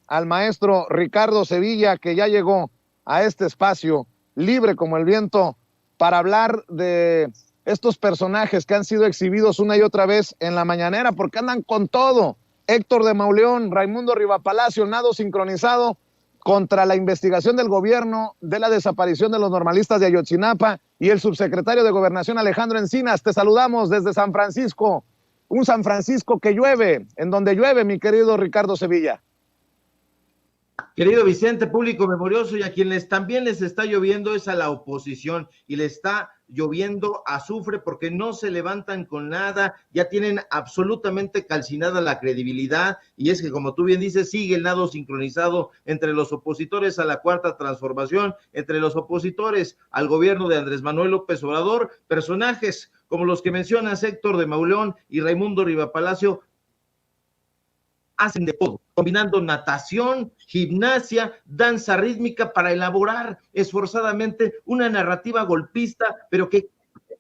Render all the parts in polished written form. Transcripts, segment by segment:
al maestro Ricardo Sevilla, que ya llegó a este espacio libre como el viento para hablar de estos personajes que han sido exhibidos una y otra vez en la mañanera, porque andan con todo. Héctor de Mauleón, Raimundo Rivapalacio, nado sincronizado contra la investigación del gobierno de la desaparición de los normalistas de Ayotzinapa, y el subsecretario de Gobernación Alejandro Encinas. Te saludamos desde San Francisco, un San Francisco que llueve, en donde llueve, mi querido Ricardo Sevilla. Querido Vicente, público memorioso, y a quienes también les está lloviendo es a la oposición, y le está lloviendo azufre porque no se levantan con nada, ya tienen absolutamente calcinada la credibilidad, y es que, como tú bien dices, sigue el nado sincronizado entre los opositores a la Cuarta Transformación, entre los opositores al gobierno de Andrés Manuel López Obrador, personajes como los que mencionas, Héctor de Mauleón y Raimundo Rivapalacio, hacen de todo, combinando natación, gimnasia, danza rítmica para elaborar esforzadamente una narrativa golpista, pero que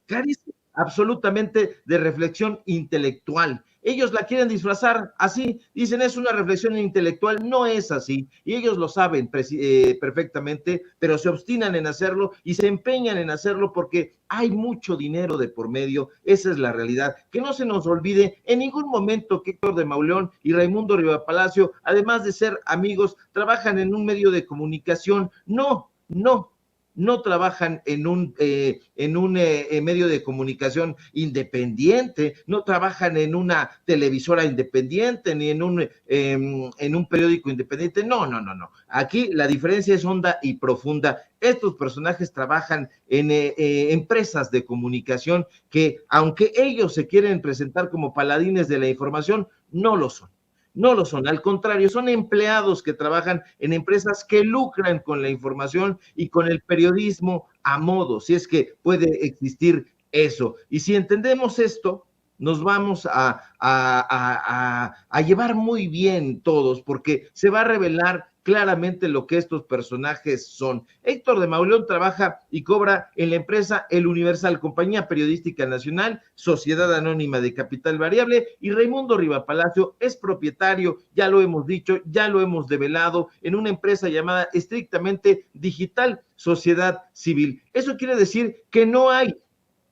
carece absolutamente de reflexión intelectual. Ellos la quieren disfrazar así, dicen es una reflexión intelectual, no es así, y ellos lo saben perfectamente, pero se obstinan en hacerlo y se empeñan en hacerlo porque hay mucho dinero de por medio, esa es la realidad. Que no se nos olvide en ningún momento que Héctor de Mauleón y Raimundo Rivapalacio, además de ser amigos, trabajan en un medio de comunicación. No trabajan en un medio de comunicación independiente, no trabajan en una televisora independiente, ni en un periódico independiente, no. Aquí la diferencia es honda y profunda. Estos personajes trabajan en empresas de comunicación que, aunque ellos se quieren presentar como paladines de la información, no lo son. No lo son, al contrario, son empleados que trabajan en empresas que lucran con la información y con el periodismo a modo, si es que puede existir eso. Y si entendemos esto, nos vamos a llevar muy bien todos, porque se va a revelar claramente lo que estos personajes son. Héctor de Mauleón trabaja y cobra en la empresa El Universal, compañía periodística nacional, sociedad anónima de capital variable, y Raimundo Rivapalacio es propietario, ya lo hemos dicho, ya lo hemos develado, en una empresa llamada estrictamente Digital Sociedad Civil. Eso quiere decir que no hay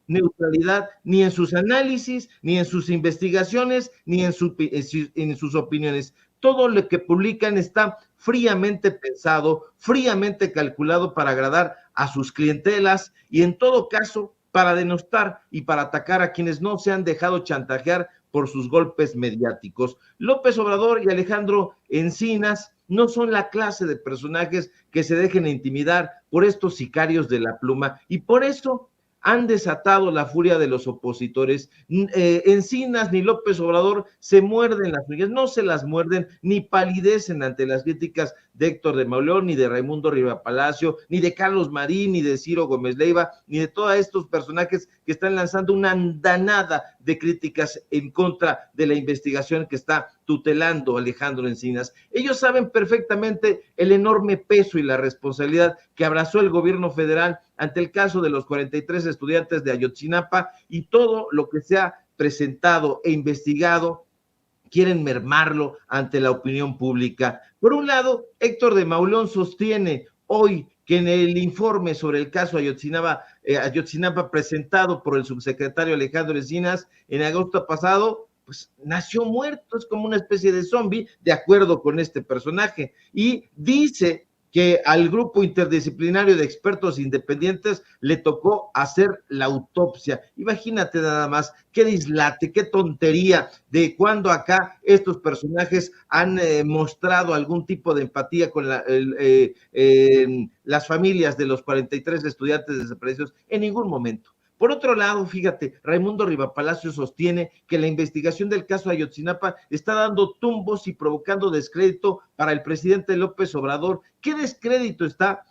neutralidad ni en sus análisis, ni en sus investigaciones, ni en sus opiniones. Todo lo que publican está fríamente pensado, fríamente calculado para agradar a sus clientelas y, en todo caso, para denostar y para atacar a quienes no se han dejado chantajear por sus golpes mediáticos. López Obrador y Alejandro Encinas no son la clase de personajes que se dejen intimidar por estos sicarios de la pluma, y por eso han desatado la furia de los opositores. Encinas ni López Obrador se muerden las uñas, no se las muerden, ni palidecen ante las críticas de Héctor de Mauleón, ni de Raimundo Rivapalacio, ni de Carlos Marín, ni de Ciro Gómez Leiva, ni de todos estos personajes que están lanzando una andanada de críticas en contra de la investigación que está tutelando Alejandro Encinas. Ellos saben perfectamente el enorme peso y la responsabilidad que abrazó el gobierno federal ante el caso de los 43 estudiantes de Ayotzinapa, y todo lo que se ha presentado e investigado quieren mermarlo ante la opinión pública. Por un lado, Héctor de Mauleón sostiene hoy que en el informe sobre el caso Ayotzinapa presentado por el subsecretario Alejandro Encinas en agosto pasado, pues nació muerto, es como una especie de zombie, de acuerdo con este personaje, y dice que al grupo interdisciplinario de expertos independientes le tocó hacer la autopsia. Imagínate nada más, qué dislate, qué tontería, de cuando acá estos personajes han mostrado algún tipo de empatía con las familias de los 43 estudiantes desaparecidos, en ningún momento. Por otro lado, fíjate, Raimundo Rivapalacio sostiene que la investigación del caso Ayotzinapa está dando tumbos y provocando descrédito para el presidente López Obrador. ¿Qué descrédito está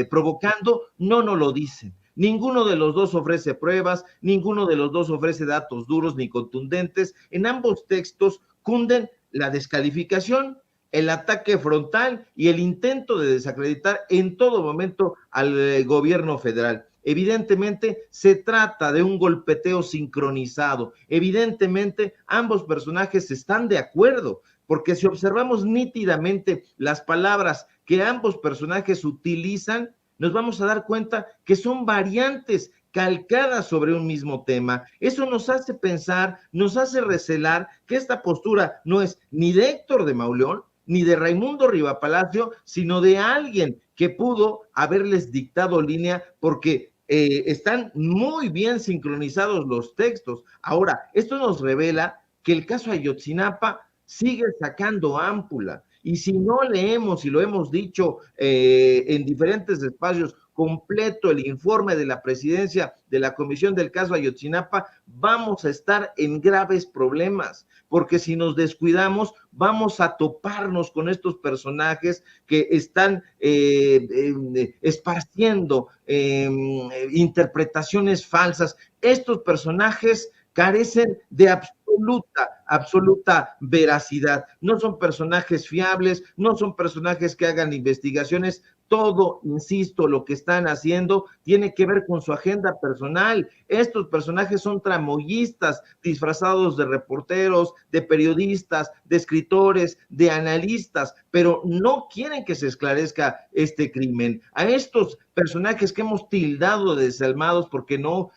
provocando? No nos lo dicen. Ninguno de los dos ofrece pruebas, ninguno de los dos ofrece datos duros ni contundentes. En ambos textos cunden la descalificación, el ataque frontal y el intento de desacreditar en todo momento al gobierno federal. Evidentemente se trata de un golpeteo sincronizado. Evidentemente ambos personajes están de acuerdo, porque si observamos nítidamente las palabras que ambos personajes utilizan, nos vamos a dar cuenta que son variantes calcadas sobre un mismo tema. Eso nos hace pensar, nos hace recelar que esta postura no es ni de Héctor de Mauleón, ni de Raimundo Rivapalacio, sino de alguien que pudo haberles dictado línea porque están muy bien sincronizados los textos. Ahora, esto nos revela que el caso Ayotzinapa sigue sacando ámpula. Y si no leemos, y lo hemos dicho en diferentes espacios, completo el informe de la presidencia de la Comisión del caso Ayotzinapa, vamos a estar en graves problemas, porque si nos descuidamos, vamos a toparnos con estos personajes que están esparciendo interpretaciones falsas. Estos personajes carecen de absoluta veracidad. No son personajes fiables, no son personajes que hagan investigaciones. Todo, insisto, lo que están haciendo tiene que ver con su agenda personal. Estos personajes son tramoyistas, disfrazados de reporteros, de periodistas, de escritores, de analistas, pero no quieren que se esclarezca este crimen. A estos personajes que hemos tildado de desalmados porque no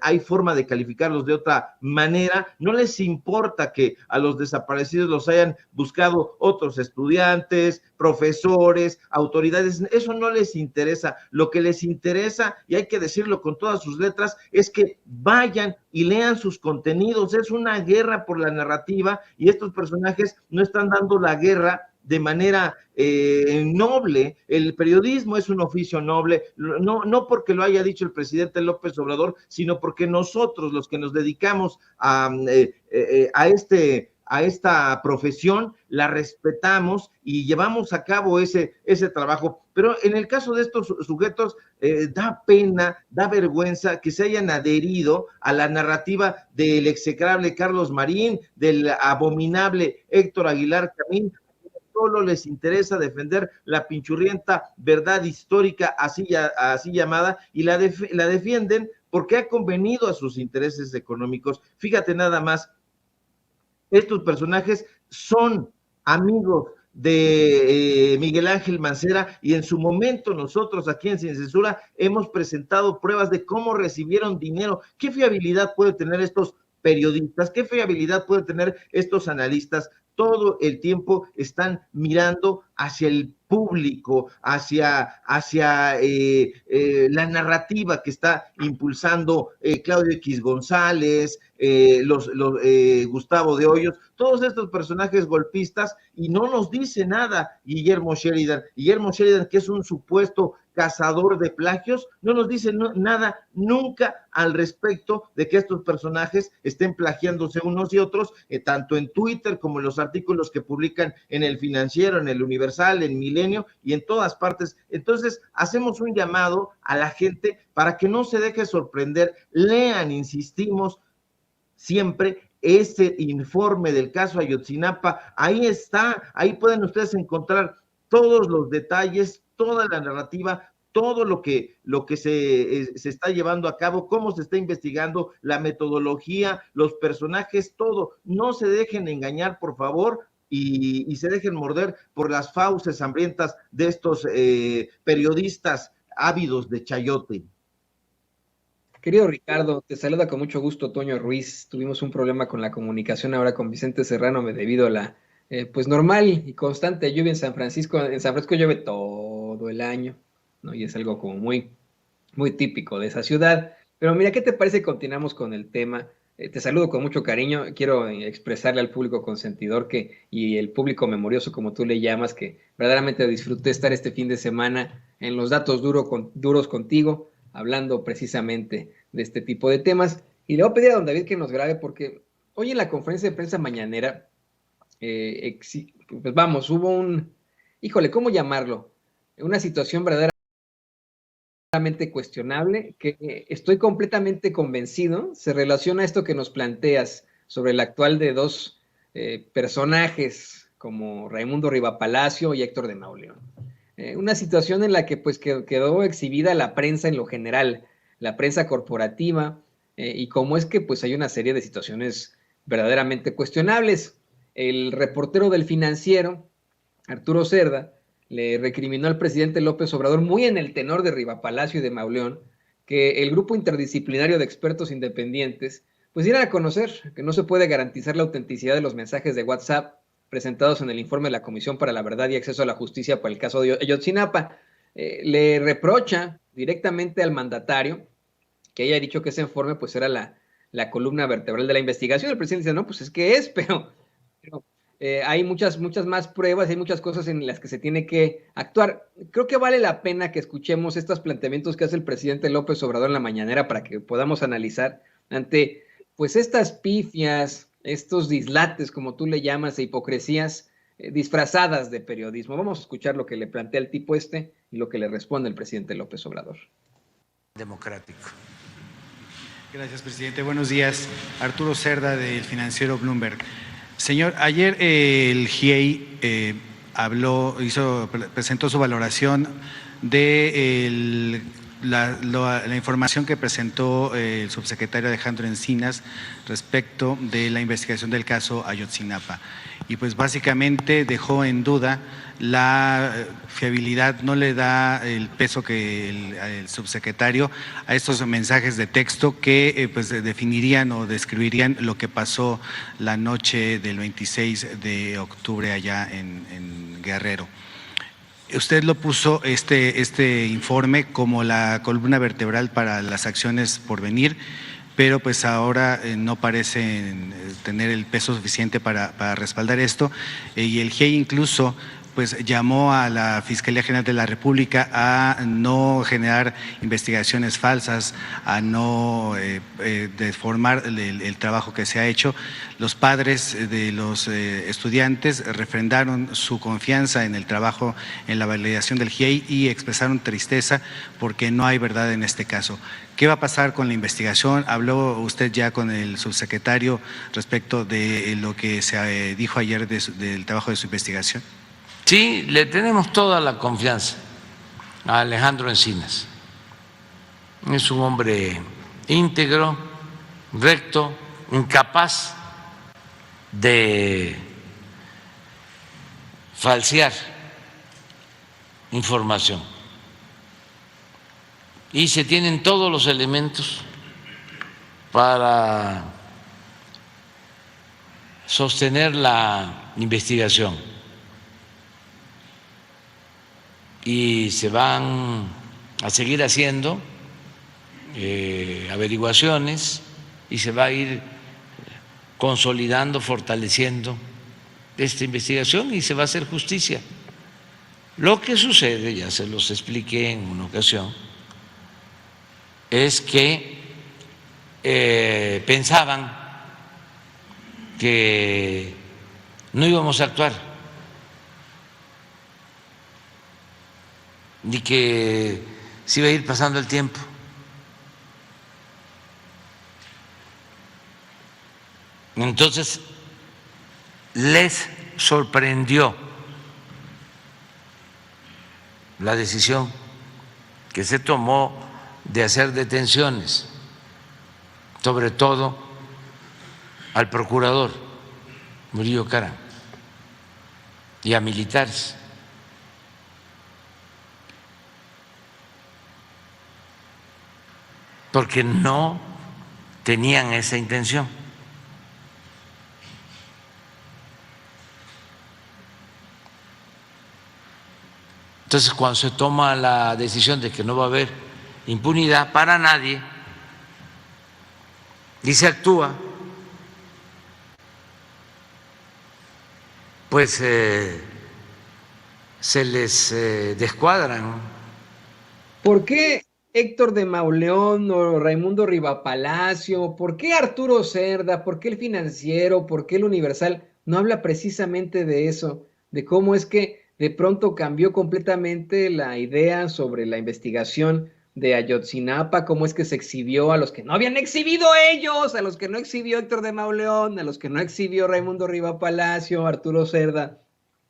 hay forma de calificarlos de otra manera, no les importa que a los desaparecidos los hayan buscado otros estudiantes, profesores, autoridades, eso no les interesa. Lo que les interesa, y hay que decirlo con todas sus letras, es que vayan y lean sus contenidos. Es una guerra por la narrativa y estos personajes no están dando la guerra de manera noble. El periodismo es un oficio noble, no porque lo haya dicho el presidente López Obrador, sino porque nosotros, los que nos dedicamos a esta profesión, la respetamos y llevamos a cabo ese trabajo. Pero en el caso de estos sujetos, da pena, da vergüenza que se hayan adherido a la narrativa del execrable Carlos Marín, del abominable Héctor Aguilar Camín. Solo les interesa defender la pinchurrienta verdad histórica así llamada, y la defienden porque ha convenido a sus intereses económicos. Fíjate nada más, estos personajes son amigos de Miguel Ángel Mancera, y en su momento nosotros aquí en Sin Censura hemos presentado pruebas de cómo recibieron dinero. ¿Qué fiabilidad puede tener estos periodistas? ¿Qué fiabilidad puede tener estos analistas? Todo el tiempo están mirando hacia el público, hacia la narrativa que está impulsando Claudio X González, Gustavo de Hoyos, todos estos personajes golpistas, y no nos dice nada Guillermo Sheridan, que es un supuesto cazador de plagios, no nos dice nada nunca al respecto de que estos personajes estén plagiándose unos y otros, tanto en Twitter como en los artículos que publican en El Financiero, en El Universal, en Milenio y en todas partes. Entonces, hacemos un llamado a la gente para que no se deje sorprender, lean, insistimos, siempre ese informe del caso Ayotzinapa. Ahí está, ahí pueden ustedes encontrar todos los detalles, toda la narrativa, todo lo que se está llevando a cabo, cómo se está investigando, la metodología, los personajes, todo. No se dejen engañar, por favor, y se dejen morder por las fauces hambrientas de estos periodistas ávidos de chayote. Querido Ricardo, te saluda con mucho gusto Toño Ruiz. Tuvimos un problema con la comunicación ahora con Vicente Serrano debido a la pues normal y constante lluvia en San Francisco. En San Francisco llueve todo el año, ¿no? Y es algo como muy típico de esa ciudad. Pero mira, ¿qué te parece que continuamos con el tema? Te saludo con mucho cariño. Quiero expresarle al público consentidor y el público memorioso, como tú le llamas, que verdaderamente disfruté estar este fin de semana en los datos duros contigo, hablando precisamente de este tipo de temas. Y le voy a pedir a don David que nos grabe, porque hoy en la conferencia de prensa mañanera, pues vamos, hubo ¿cómo llamarlo? Una situación verdaderamente cuestionable, que estoy completamente convencido se relaciona a esto que nos planteas sobre el actual de dos personajes como Raimundo Rivapalacio y Héctor de Mauleón. Una situación en la que pues quedó exhibida la prensa en lo general, la prensa corporativa, y cómo es que pues hay una serie de situaciones verdaderamente cuestionables. el reportero del Financiero, Arturo Cerda, le recriminó al presidente López Obrador, muy en el tenor de Rivapalacio y de Mauleón, que el grupo interdisciplinario de expertos independientes pues diera a conocer que no se puede garantizar la autenticidad de los mensajes de WhatsApp presentados en el informe de la Comisión para la Verdad y Acceso a la Justicia por el caso de Ayotzinapa. Le reprocha directamente al mandatario que haya dicho que ese informe pues era la columna vertebral de la investigación. El presidente dice, no, pues es que es, pero hay muchas más pruebas, hay muchas cosas en las que se tiene que actuar. Creo que vale la pena que escuchemos estos planteamientos que hace el presidente López Obrador en la mañanera para que podamos analizar ante pues estas pifias, estos dislates, como tú le llamas, e hipocresías disfrazadas de periodismo. Vamos a escuchar lo que le plantea el tipo y lo que le responde el presidente López Obrador. Democrático. Gracias, presidente. Buenos días. Arturo Cerda, del Financiero Bloomberg. Señor, ayer el GIEI presentó su valoración de la información que presentó el subsecretario Alejandro Encinas respecto de la investigación del caso Ayotzinapa. Y pues básicamente dejó en duda la fiabilidad, no le da el peso que el subsecretario a estos mensajes de texto que pues definirían o describirían lo que pasó la noche del 26 de octubre allá en Guerrero. Usted lo puso este informe como la columna vertebral para las acciones por venir, pero pues ahora no parecen tener el peso suficiente para respaldar esto, y el GIEI incluso pues llamó a la Fiscalía General de la República a no generar investigaciones falsas, a no deformar el trabajo que se ha hecho. Los padres de los estudiantes refrendaron su confianza en el trabajo, en la validación del GIEI, y expresaron tristeza porque no hay verdad en este caso. ¿Qué va a pasar con la investigación? ¿Habló usted ya con el subsecretario respecto de lo que se dijo ayer del trabajo de su investigación? Sí, le tenemos toda la confianza a Alejandro Encinas. Es un hombre íntegro, recto, incapaz de falsear información. Y se tienen todos los elementos para sostener la investigación. Y se van a seguir haciendo averiguaciones y se va a ir consolidando, fortaleciendo esta investigación y se va a hacer justicia. Lo que sucede, ya se los expliqué en una ocasión, es que pensaban que no íbamos a actuar, ni que se iba a ir pasando el tiempo. Entonces, les sorprendió la decisión que se tomó de hacer detenciones, sobre todo al procurador Murillo Caram y a militares. Porque no tenían esa intención. Entonces, cuando se toma la decisión de que no va a haber impunidad para nadie y se actúa, pues se les descuadran. ¿Por qué Héctor de Mauleón o Raimundo Rivapalacio? ¿Por qué Arturo Cerda? ¿Por qué el Financiero? ¿Por qué el Universal no habla precisamente de eso? De cómo es que de pronto cambió completamente la idea sobre la investigación de Ayotzinapa, cómo es que se exhibió a los que no habían exhibido ellos, a los que no exhibió Héctor de Mauleón, a los que no exhibió Raimundo Rivapalacio, Arturo Cerda,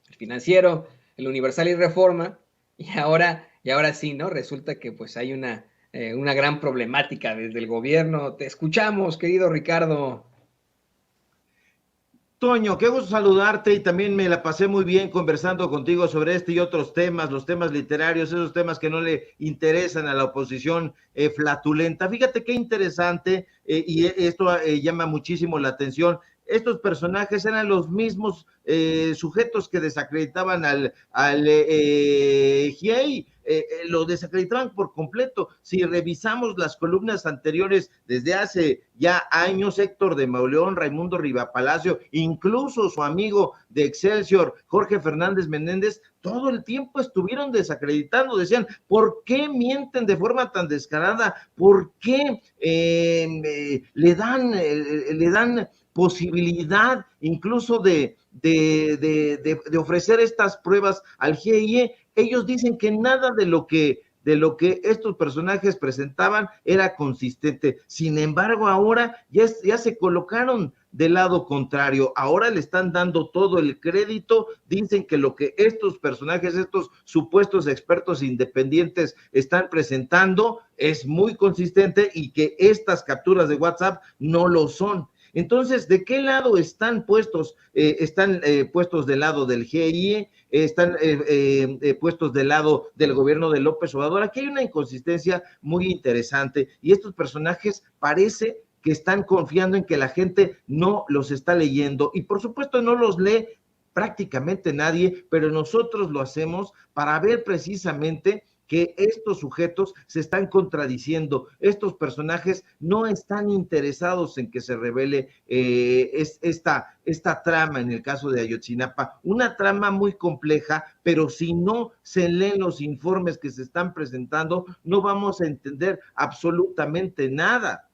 el Financiero, el Universal y Reforma, y ahora sí, ¿no? Resulta que pues hay una gran problemática desde el gobierno. Te escuchamos, querido Ricardo. Toño, qué gusto saludarte y también me la pasé muy bien conversando contigo sobre este y otros temas, los temas literarios, esos temas que no le interesan a la oposición flatulenta. Fíjate qué interesante y esto llama muchísimo la atención. Estos personajes eran los mismos sujetos que desacreditaban al GIEI. Lo desacreditaban por completo. Si revisamos las columnas anteriores desde hace ya años, Héctor de Mauleón, Raimundo Rivapalacio, incluso su amigo de Excelsior, Jorge Fernández Menéndez, todo el tiempo estuvieron desacreditando, decían, ¿por qué mienten de forma tan descarada? ¿Por qué le dan posibilidad incluso de ofrecer estas pruebas al GIE? Ellos dicen que nada de lo que estos personajes presentaban era consistente. Sin embargo, ahora ya se colocaron del lado contrario. Ahora le están dando todo el crédito. Dicen que lo que estos personajes, estos supuestos expertos independientes están presentando es muy consistente y que estas capturas de WhatsApp no lo son. Entonces, ¿de qué lado están puestos? Están puestos del lado del GIE, están puestos del lado del gobierno de López Obrador. Aquí hay una inconsistencia muy interesante y estos personajes parece que están confiando en que la gente no los está leyendo y por supuesto no los lee prácticamente nadie, pero nosotros lo hacemos para ver precisamente que estos sujetos se están contradiciendo, estos personajes no están interesados en que se revele esta trama en el caso de Ayotzinapa, una trama muy compleja, pero si no se leen los informes que se están presentando, no vamos a entender absolutamente nada.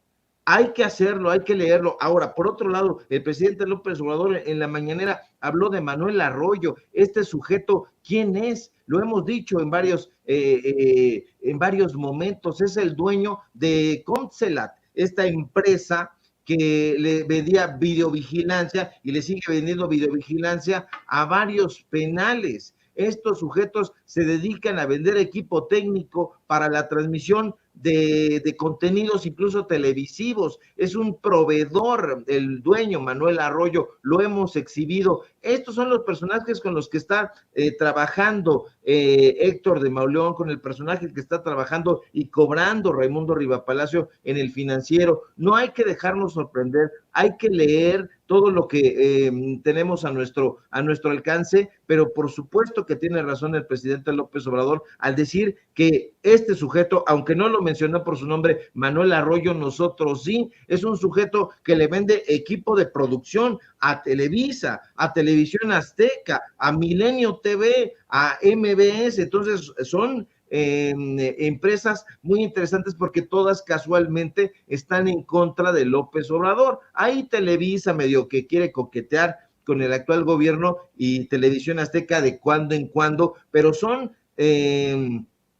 Hay que hacerlo, hay que leerlo. Ahora, por otro lado, el presidente López Obrador en la mañanera habló de Manuel Arroyo. Este sujeto, ¿quién es? Lo hemos dicho en varios momentos. Es el dueño de Concelat, esta empresa que le vendía videovigilancia y le sigue vendiendo videovigilancia a varios penales. Estos sujetos se dedican a vender equipo técnico para la transmisión de contenidos incluso televisivos. Es un proveedor, el dueño Manuel Arroyo, lo hemos exhibido. Estos son los personajes con los que está trabajando Héctor de Mauleón, con el personaje que está trabajando y cobrando Raimundo Rivapalacio en el Financiero. No hay que dejarnos sorprender, hay que leer todo lo que tenemos a nuestro alcance, pero por supuesto que tiene razón el presidente López Obrador al decir que este sujeto, aunque no lo mencionó por su nombre, Manuel Arroyo, nosotros sí, es un sujeto que le vende equipo de producción a Televisa, a Televisión Azteca, a Milenio TV, a MBS. Entonces son empresas muy interesantes porque todas casualmente están en contra de López Obrador. Hay Televisa medio que quiere coquetear con el actual gobierno y Televisión Azteca de cuando en cuando, pero son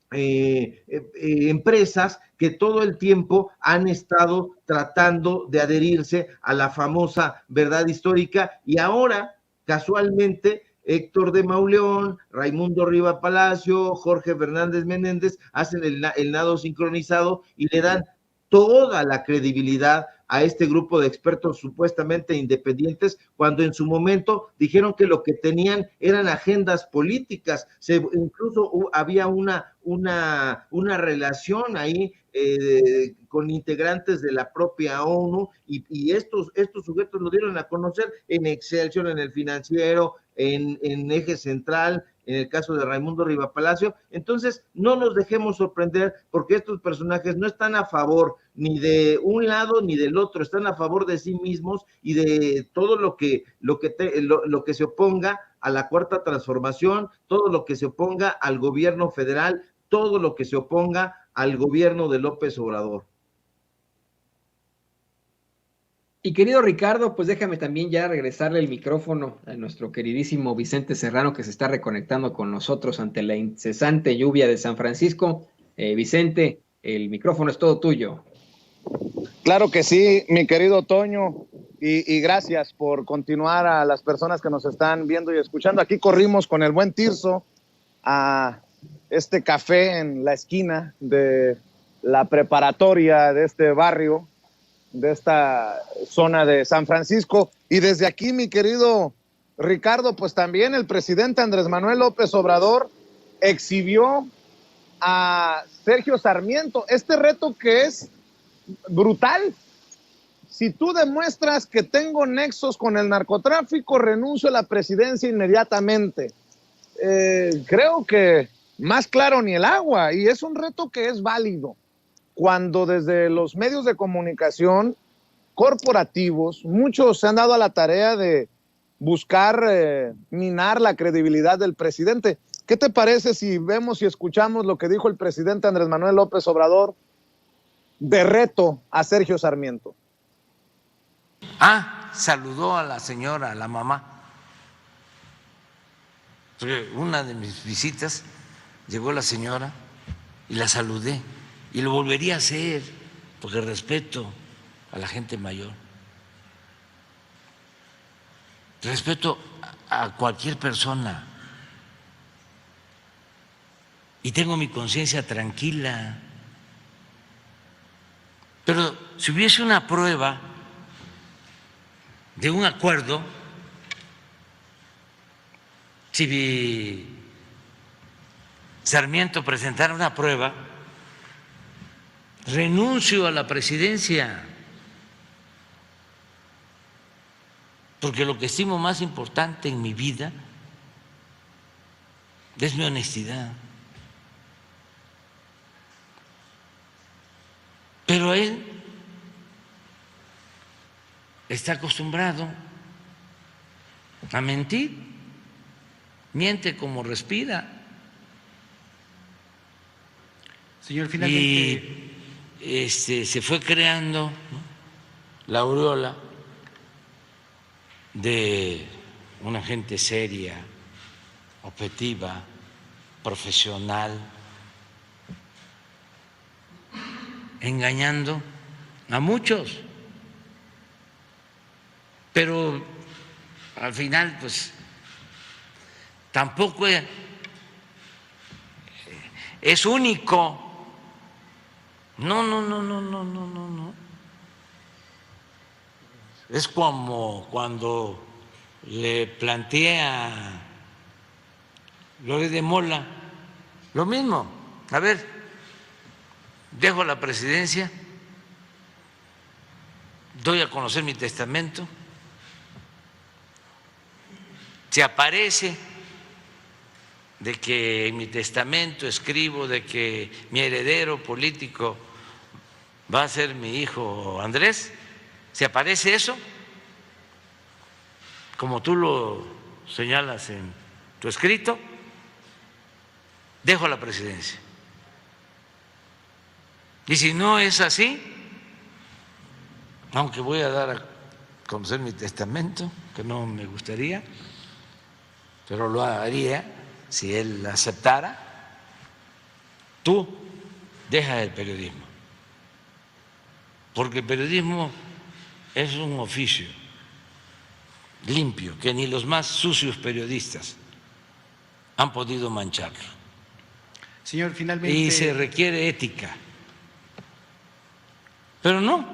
empresas que todo el tiempo han estado tratando de adherirse a la famosa verdad histórica y ahora casualmente Héctor de Mauleón, Raimundo Rivapalacio, Jorge Fernández Menéndez hacen el nado sincronizado y le dan toda la credibilidad a este grupo de expertos supuestamente independientes, cuando en su momento dijeron que lo que tenían eran agendas políticas. Incluso había una relación ahí con integrantes de la propia ONU y estos sujetos lo dieron a conocer en Excelsior, en el Financiero, en Eje Central, en el caso de Raimundo Rivapalacio. Entonces, no nos dejemos sorprender porque estos personajes no están a favor ni de un lado ni del otro, están a favor de sí mismos y de todo lo que se oponga a la Cuarta Transformación, todo lo que se oponga al gobierno federal, todo lo que se oponga al gobierno de López Obrador. Y querido Ricardo, pues déjame también ya regresarle el micrófono a nuestro queridísimo Vicente Serrano, que se está reconectando con nosotros ante la incesante lluvia de San Francisco. Vicente, el micrófono es todo tuyo. Claro que sí, mi querido Toño, y gracias por continuar a las personas que nos están viendo y escuchando. Aquí corrimos con el buen Tirso a este café en la esquina de la preparatoria de este barrio, de esta zona de San Francisco. Y desde aquí, mi querido Ricardo, pues también el presidente Andrés Manuel López Obrador exhibió a Sergio Sarmiento este reto que es brutal. Si tú demuestras que tengo nexos con el narcotráfico, renuncio a la presidencia inmediatamente. Creo que más claro ni el agua, y es un reto que es válido. Cuando desde los medios de comunicación corporativos, muchos se han dado a la tarea de buscar minar la credibilidad del presidente. ¿Qué te parece si vemos y escuchamos lo que dijo el presidente Andrés Manuel López Obrador de reto a Sergio Sarmiento? Saludó a la señora, a la mamá. Porque una de mis visitas llegó la señora y la saludé. Y lo volvería a hacer porque respeto a la gente mayor. Respeto a cualquier persona. Y tengo mi conciencia tranquila. Pero si hubiese una prueba de un acuerdo, si Sarmiento presentara una prueba, renuncio a la presidencia, porque lo que estimo más importante en mi vida es mi honestidad. Pero él está acostumbrado a mentir, miente como respira. Señor, finalmente... Y se fue creando, ¿no?, la aureola de una gente seria, objetiva, profesional, engañando a muchos. Pero al final, pues, tampoco es único. No. Es como cuando le planteé a Loret de Mola lo mismo. A ver, dejo la presidencia, doy a conocer mi testamento. Si aparece de que en mi testamento escribo de que mi heredero político va a ser mi hijo Andrés, si aparece eso, como tú lo señalas en tu escrito, dejo la presidencia. Y si no es así, aunque voy a dar a conocer mi testamento, que no me gustaría, pero lo haría si él aceptara, tú dejas el periodismo, porque el periodismo es un oficio limpio que ni los más sucios periodistas han podido mancharlo. Señor, finalmente... Y se requiere ética, pero no,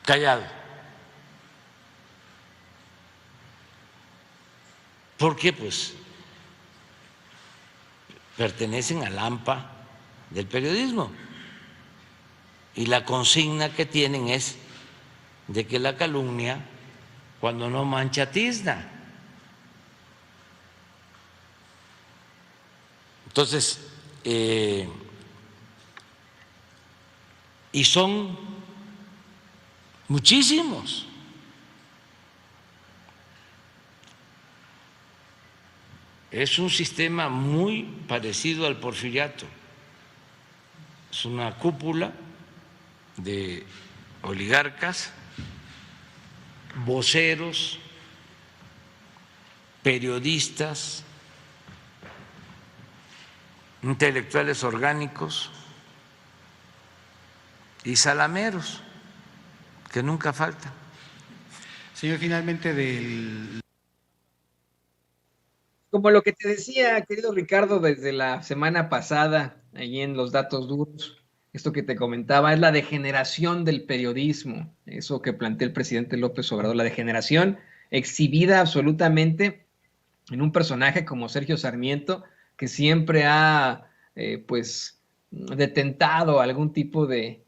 callado, porque pues pertenecen al AMPA del periodismo y la consigna que tienen es de que la calumnia, cuando no mancha, tizna. Entonces, y son muchísimos. Es un sistema muy parecido al porfiriato. Es una cúpula de oligarcas, voceros, periodistas, intelectuales orgánicos y salameros, que nunca faltan. Señor, finalmente del... Como lo que te decía, querido Ricardo, desde la semana pasada, allí en los datos duros, esto que te comentaba, es la degeneración del periodismo, eso que plantea el presidente López Obrador, la degeneración exhibida absolutamente en un personaje como Sergio Sarmiento, que siempre ha, pues, detentado algún tipo de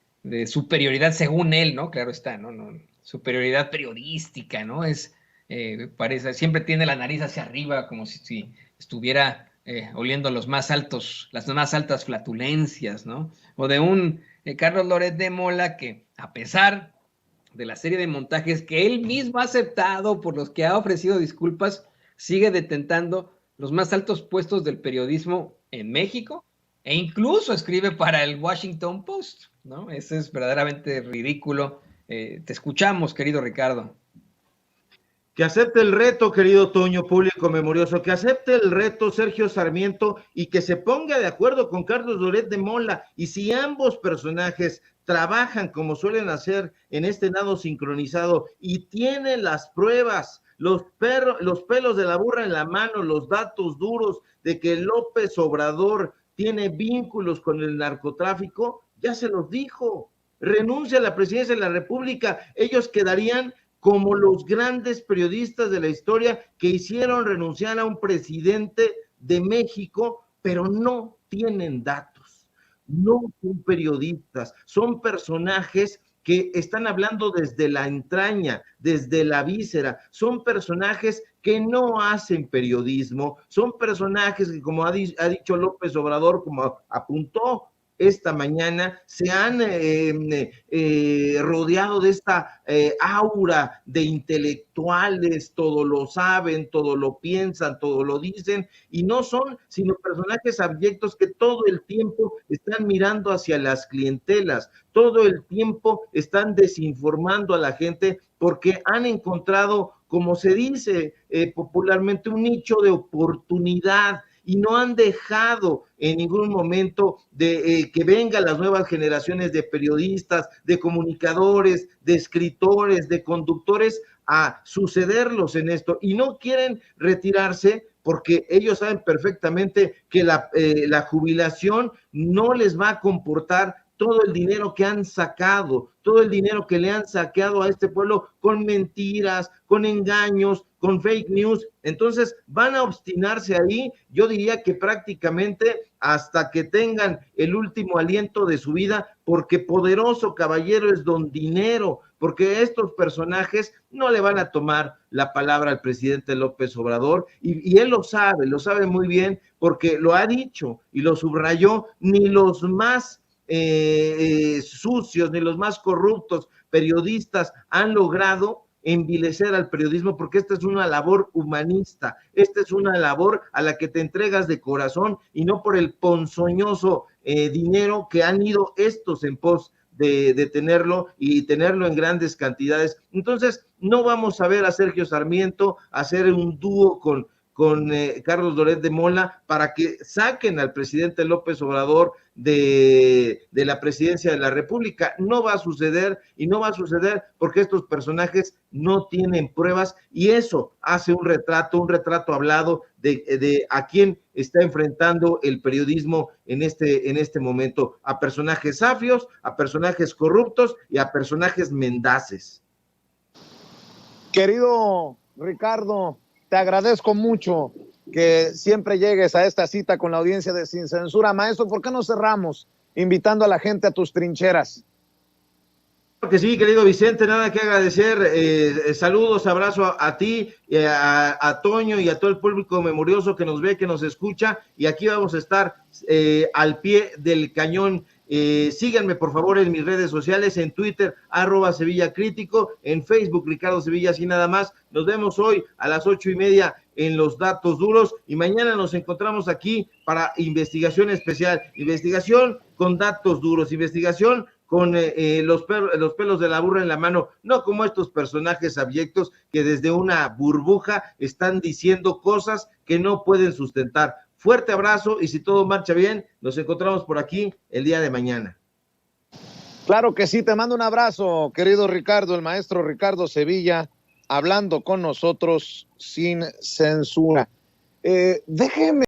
superioridad, según él, ¿no? Claro está, ¿no? Superioridad periodística, ¿no? Parece, siempre tiene la nariz hacia arriba, como si estuviera oliendo las más altas flatulencias, ¿no? O de un Carlos Loret de Mola que, a pesar de la serie de montajes que él mismo ha aceptado, por los que ha ofrecido disculpas, sigue detentando los más altos puestos del periodismo en México e incluso escribe para el Washington Post, ¿no? Eso es verdaderamente ridículo. Te escuchamos, querido Ricardo. Que acepte el reto, querido Toño, público memorioso, que acepte el reto Sergio Sarmiento y que se ponga de acuerdo con Carlos Loret de Mola. Y si ambos personajes trabajan como suelen hacer en este nado sincronizado y tienen las pruebas, los pelos de la burra en la mano, los datos duros de que López Obrador tiene vínculos con el narcotráfico, ya se los dijo, renuncia a la presidencia de la República, ellos quedarían como los grandes periodistas de la historia que hicieron renunciar a un presidente de México, pero no tienen datos, no son periodistas, son personajes que están hablando desde la entraña, desde la víscera, son personajes que no hacen periodismo, son personajes que, como ha dicho López Obrador, como apuntó esta mañana, se han rodeado de esta aura de intelectuales, todo lo saben, todo lo piensan, todo lo dicen, y no son sino personajes abyectos que todo el tiempo están mirando hacia las clientelas, todo el tiempo están desinformando a la gente porque han encontrado, como se dice popularmente, un nicho de oportunidad y no han dejado en ningún momento de que vengan las nuevas generaciones de periodistas, de comunicadores, de escritores, de conductores a sucederlos en esto y no quieren retirarse porque ellos saben perfectamente que la jubilación no les va a comportar todo el dinero que han sacado, todo el dinero que le han saqueado a este pueblo con mentiras, con engaños, con fake news. Entonces van a obstinarse ahí, yo diría que prácticamente hasta que tengan el último aliento de su vida, porque poderoso caballero es don dinero, porque estos personajes no le van a tomar la palabra al presidente López Obrador, y él lo sabe muy bien, porque lo ha dicho y lo subrayó, ni los más sucios ni los más corruptos periodistas han logrado envilecer al periodismo, porque esta es una labor humanista, esta es una labor a la que te entregas de corazón y no por el ponzoñoso dinero que han ido estos en pos de tenerlo y tenerlo en grandes cantidades. Entonces no vamos a ver a Sergio Sarmiento hacer un dúo con Carlos Loret de Mola para que saquen al presidente López Obrador de la presidencia de la República. No va a suceder y no va a suceder porque estos personajes no tienen pruebas y eso hace un retrato hablado de a quién está enfrentando el periodismo en este momento, a personajes safios, a personajes corruptos y a personajes mendaces. Querido Ricardo, te agradezco mucho que siempre llegues a esta cita con la audiencia de Sin Censura. Maestro, ¿por qué no cerramos invitando a la gente a tus trincheras? Que sí, querido Vicente, nada que agradecer. Saludos, abrazo a ti, a Toño y a todo el público memorioso que nos ve, que nos escucha. Y aquí vamos a estar al pie del cañón. Síganme, por favor, en mis redes sociales, en Twitter, @SevillaCrítico, en Facebook, Ricardo Sevilla, así nada más. Nos vemos hoy a las 8:30 en Los Datos Duros y mañana nos encontramos aquí para investigación especial, investigación con datos duros, investigación con los pelos de la burra en la mano, no como estos personajes abyectos que desde una burbuja están diciendo cosas que no pueden sustentar. Fuerte abrazo y si todo marcha bien, nos encontramos por aquí el día de mañana. Claro que sí, te mando un abrazo, querido Ricardo, el maestro Ricardo Sevilla, hablando con nosotros sin censura. Déjeme